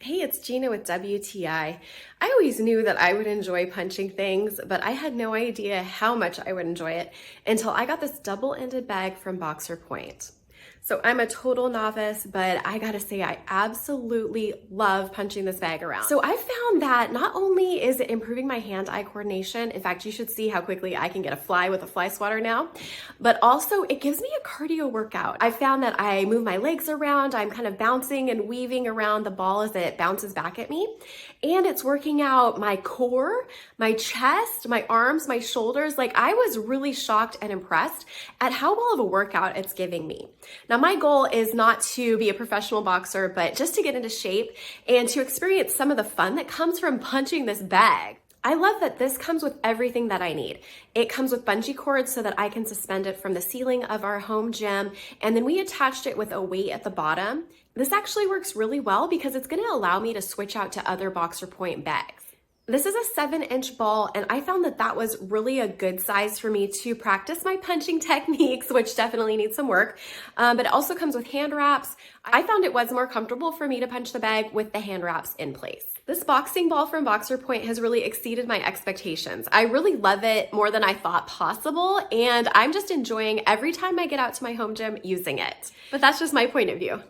Hey, it's Gina with WTI. I always knew that I would enjoy punching things, but I had no idea how much I would enjoy it until I got this double-ended bag from Boxer Point. So I'm a total novice, but I gotta say I absolutely love punching this bag around. So I found that not only is it improving my hand-eye coordination, in fact, you should see how quickly I can get a fly with a fly swatter now, but also it gives me a cardio workout. I found that I move my legs around, I'm kind of bouncing and weaving around the ball as it bounces back at me, and it's working out my core, my chest, my arms, my shoulders. Like, I was really shocked and impressed at how well of a workout it's giving me. Now, my goal is not to be a professional boxer, but just to get into shape and to experience some of the fun that comes from punching this bag. I love that this comes with everything that I need. It comes with bungee cords so that I can suspend it from the ceiling of our home gym, and then we attached it with a weight at the bottom. This actually works really well because it's gonna allow me to switch out to other Boxer Point bags. This is a 7-inch ball, and I found that that was really a good size for me to practice my punching techniques, which definitely need some work. But it also comes with hand wraps. I found it was more comfortable for me to punch the bag with the hand wraps in place. This boxing ball from Boxer Point has really exceeded my expectations. I really love it more than I thought possible, and I'm just enjoying every time I get out to my home gym using it. But that's just my point of view.